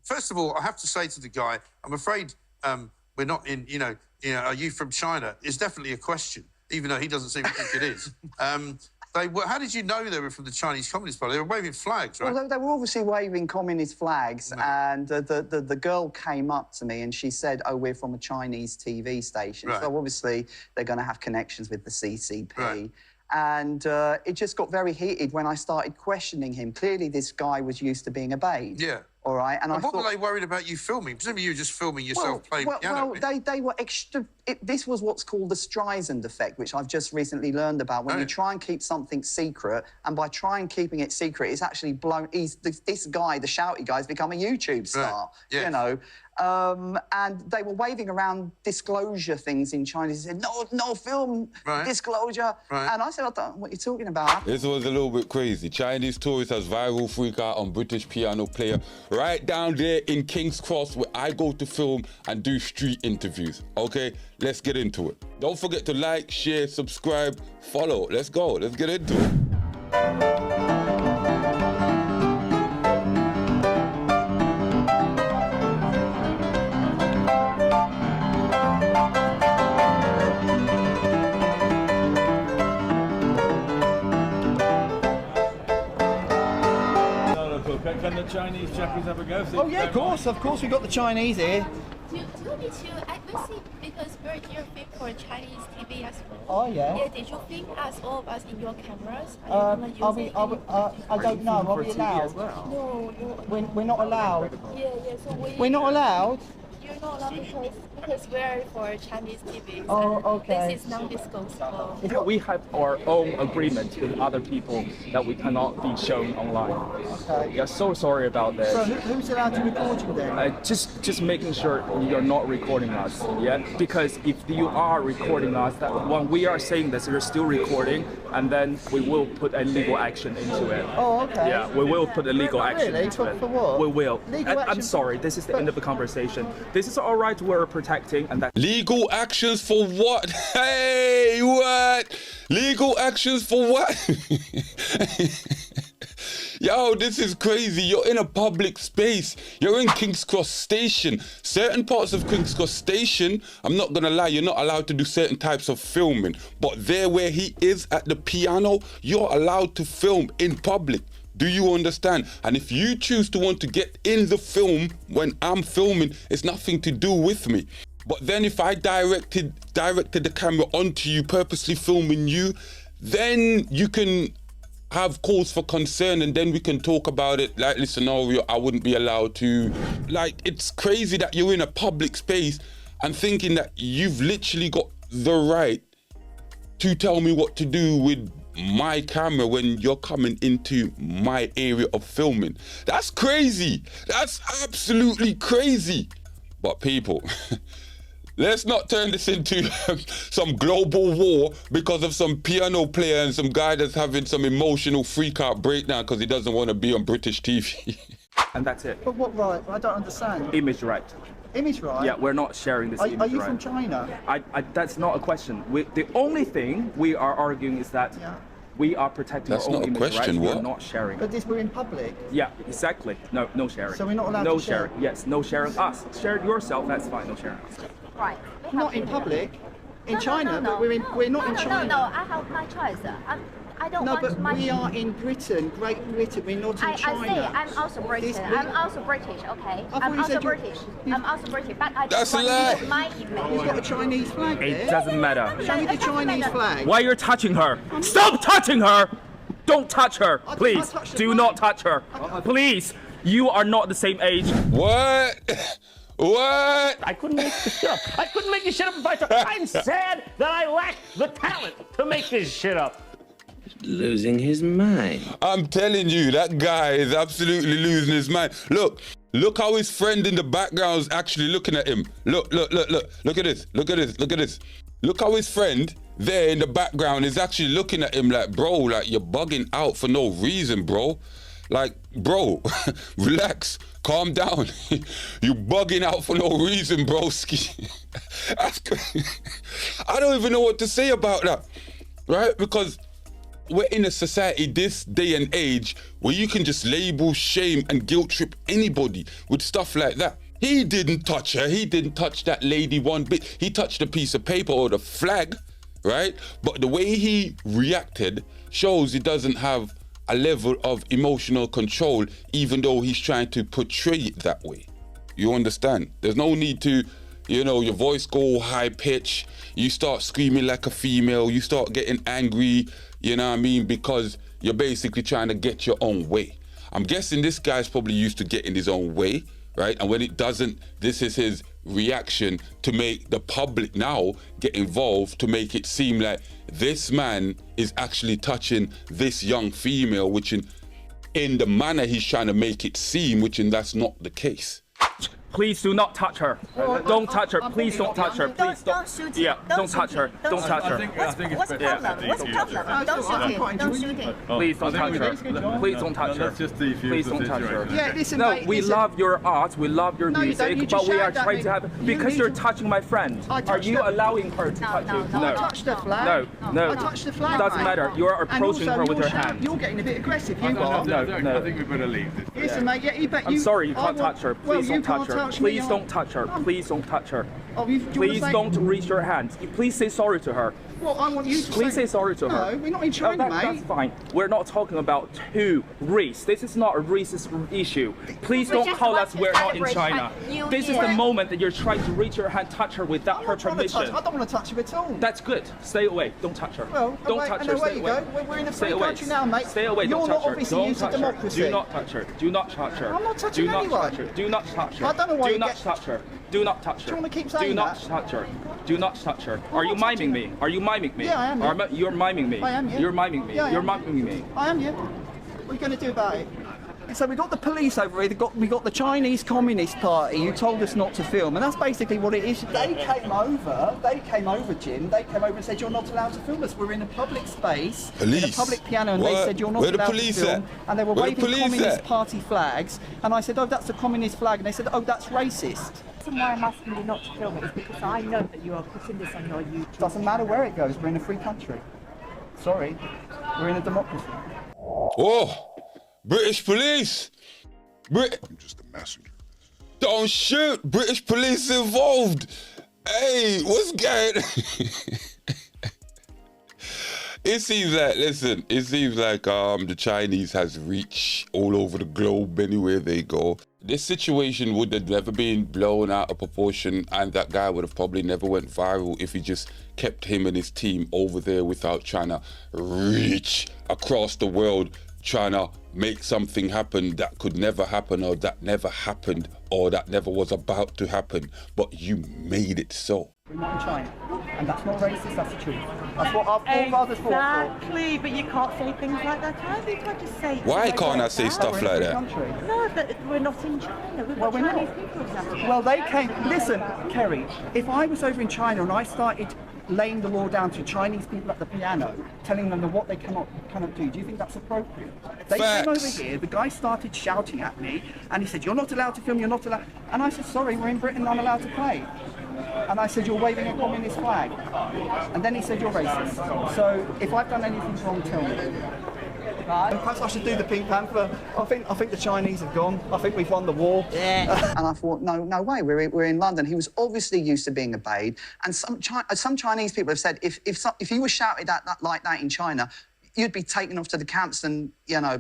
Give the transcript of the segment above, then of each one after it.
first of all, I have to say to the guy, I'm afraid we're not in, are you from China? It's definitely a question, even though he doesn't seem to think it is. How did you know they were from the Chinese Communist Party? They were waving flags, right? Well, they were obviously waving communist flags, and the girl came up to me and she said, oh, we're from a Chinese TV station. Right. So obviously they're going to have connections with the CCP. Right. And it just got very heated when I started questioning him. Clearly, this guy was used to being obeyed. Yeah. All right, and I what thought... were they worried about you filming? Presumably you were just filming yourself playing piano. Well, they were extra... this was what's called the Streisand effect, which I've just recently learned about. When you try and keep something secret, and by trying keeping it secret, it's actually blown... This guy, the shouty guy, has become a YouTube star, you know. And they were waving around disclosure things in China. They said, no film disclosure. Right. And I said, I don't know what you're talking about. This was a little bit crazy. Chinese tourist has viral freak out on British piano player right down there in King's Cross where I go to film and do street interviews. Okay, let's get into it. Don't forget to like, share, subscribe, follow. Let's go. Let's get into it. Can the Chinese chappies have a go? Oh yeah, of course, we've got the Chinese here. Do you need to, I will see, because we're here film for Chinese TV as well. Oh yeah. Yeah, did you film us, all of us, in your cameras? I don't know, are we allowed? No. We're not allowed. Yeah, so We're not allowed? You're not allowed because we're for Chinese TV. Oh, okay. This is non-disclosable. We have our own agreement with other people that we cannot be shown online. Okay. We are so sorry about this. So who's allowed to record you then? Just making sure you're not recording us, yeah? Because if you are recording us, that when we are saying this, you're still recording, and then we will put a legal action into it. Oh, okay. Yeah, we will put a legal action really? into it. For what? We will. I'm sorry, this is the end of the conversation. This is our right we're protecting, and that. Legal actions for what? Hey, what? Legal actions for what? Yo, this is crazy. You're in a public space. You're in King's Cross Station. Certain parts of King's Cross Station, I'm not gonna lie, you're not allowed to do certain types of filming. But there where he is at the piano, you're allowed to film in public. Do you understand? And if you choose to want to get in the film when I'm filming, it's nothing to do with me. But then if I directed the camera onto you, purposely filming you, then you can have cause for concern, and then we can talk about it. Like this scenario, I wouldn't be allowed to. Like, it's crazy that you're in a public space and thinking that you've literally got the right to tell me what to do with my camera when you're coming into my area of filming. That's crazy. That's absolutely crazy. But people, let's not turn this into some global war because of some piano player and some guy that's having some emotional freak out breakdown because he doesn't want to be on British TV. And that's it. But what right? I don't understand. Image right. Image right? Yeah, we're not sharing this image right. Are you from China? That's not a question. The only thing we are arguing is that we are protecting our own image rights. We're not sharing. But we're in public. Yeah, exactly. No sharing. So we're not allowed to share? No sharing. Yes, no sharing us. Share it yourself, that's fine. No sharing us. Right. Not in public. In China, no. but we're not in China. No, I have my choice. I don't want but my... we are in Britain, Great Britain, we're not in China. I say I'm also British. I'm also British, okay? I'm also British. But I don't want to use my image. You've got a Chinese flag there. It doesn't matter. Show me the Chinese flag. Why you're touching her? Stop touching her! Don't touch her, please. Do not touch her. Please, you are not the same age. What? What? I couldn't make this shit up. I couldn't make this shit up if I tried. I'm sad that I lack the talent to make this shit up. Losing his mind. I'm telling you, that guy is absolutely losing his mind. Look how his friend in the background is actually looking at him. Look at this. Look how his friend there in the background is actually looking at him like, bro, like, you're bugging out for no reason, bro. Like, bro, relax, calm down. You bugging out for no reason, broski. I don't even know what to say about that, right? Because We're in a society this day and age where you can just label, shame and guilt trip anybody with stuff like that. He didn't touch her. He didn't touch that lady one bit. He touched a piece of paper or the flag, right? But the way he reacted shows he doesn't have a level of emotional control, even though he's trying to portray it that way. You understand? There's no need to, you know, your voice go high pitch, you start screaming like a female, you start getting angry, you know what I mean? Because you're basically trying to get your own way. I'm guessing this guy's probably used to getting his own way, right? And when it doesn't, this is his reaction to make the public now get involved, to make it seem like this man is actually touching this young female, which in the manner he's trying to make it seem, which that's not the case. Please do not touch her. Don't touch her. Please don't touch her. Please don't. Shoot him. Yeah, don't touch her. Don't touch her. What's the problem? What's the problem? Don't shoot him. Don't shoot him. Please don't touch her. Please don't touch her. Please don't touch her. Yeah, listen, No, mate, we listen. love your art. We love your No, you don't. You music, just but we are shouted at trying me. to have You because need you're to- touching my friend. I Are touched you her. allowing her to touch you? no. I touched the flag. No. I touched the flag. Doesn't mate. matter. You are And approaching also, her with you're her hand. You're getting a bit aggressive. You are. No. I think we better leave this. Listen, mate. Yeah, you bet. I'm sorry, you can't touch her. Well, Please you don't touch can't her. touch me. Please don't touch her. Please don't touch her. Oh, do you wanna Please say- don't reach your hand. Please say sorry to her. Well, I want you to Please say sorry to her. No, we're not in China, mate. That's fine. We're not talking about race. This is not a racist issue. Please We don't just call want us to we're not in celebrate China. New This is Year. the moment that you're trying to reach your hand, touch her without her I'm not trying to touch- permission. I don't want to touch you at all. That's good. Stay away. Don't touch her. Well, don't away, touch and her. away Stay you away. go. We're in a Stay free away. country now, mate. Stay away. You're Don't not touch her. obviously Don't used to touch her. democracy. Do not touch her. Do not touch her. I'm not touching Do not anyone. touch her. Do not touch her. I don't know why Do you not get- touch her. Do not touch her. Do you wanna keep saying Do not that? touch her. Do not touch her. Are you not miming touching me? Are you miming me? Yeah, I am, yeah. You're miming me. I am, yeah. You're miming me. Yeah, I You're am. miming me. I am, yeah. What are you going to do about it? So we got the police over here. We got the Chinese Communist Party who told us not to film, and that's basically what it is. They came over, Jim. They came over and said you're not allowed to film us. We're in a public space, in a Police? public piano, and What? they said you're not Where the allowed police to film. at? And they were Where the waving police Communist at? Party flags, and I said, oh, that's a communist flag, and they said, oh, that's racist. The reason why I'm asking you not to film it is because I know that you are putting this on your YouTube. Doesn't matter where it goes. We're in a free country. Sorry, we're in a democracy. Oh, British police. I'm just a messenger. Don't shoot. British police involved. Hey, what's going? It seems like, listen, it seems like the Chinese has reach all over the globe anywhere they go. This situation would have never been blown out of proportion, and that guy would have probably never went viral if he just kept him and his team over there without trying to reach across the world, trying to make something happen that could never happen, or that never happened, or that never was about to happen, but you made it so. We're not in China, and that's not racist, that's the truth. That's what our forefathers fought for. Exactly, but you can't say things like that either. You can't just say. Why can't I say stuff like that? No, but we're not in China. We've Well, got we're Chinese not. people exactly. Well, they came. Listen, Kerry, if I was over in China and I started laying the law down to Chinese people at the piano, telling them what they cannot do, do you think that's appropriate? They came over Facts. here, the guy started shouting at me, and he said, you're not allowed to film, you're not allowed. And I said, sorry, we're in Britain, I'm allowed to play. And I said, you're waving a communist flag. And then he said, you're racist. So if I've done anything wrong, tell me. And perhaps I should do the Pink Panther. I think the Chinese have gone. I think we've won the war. Yeah. And I thought, no way. We're in London. He was obviously used to being obeyed. And some Chinese people have said if you were shouted at like that in China, you'd be taken off to the camps, and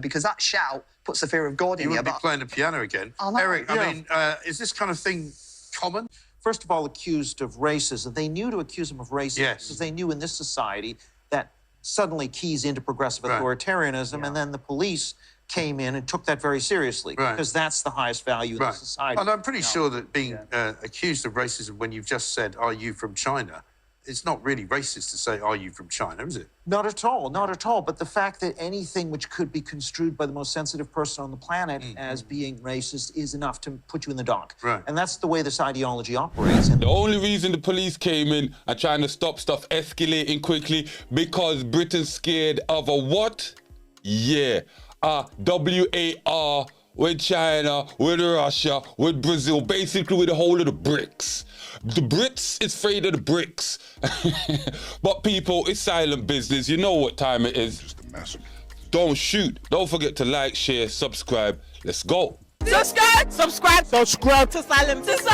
because that shout puts the fear of God in You you. wouldn't be playing the piano again. I know, Eric, yeah. I mean, is this kind of thing common? First of all, accused of racism. They knew to accuse him of racism Yes. because they knew in this society that suddenly keys into progressive Right. authoritarianism, and then the police came in and took that very seriously Right. because that's the highest value in the society. And I'm pretty sure that being accused of racism when you've just said, are you from China? It's not really racist to say, are you from China, is it? Not at all, not at all. But the fact that anything which could be construed by the most sensitive person on the planet as being racist is enough to put you in the dock. Right. And that's the way this ideology operates. And The only reason the police came in and trying to stop stuff escalating quickly because Britain's scared of a what? Yeah, a WAR with China, with Russia, with Brazil, basically with the whole of the BRICS. The Brits is afraid of the BRICS. But people, it's silent business. You know what time it is. Just a massacre. Don't shoot. Don't forget to like, share, subscribe. Let's go. Subscribe to silent business.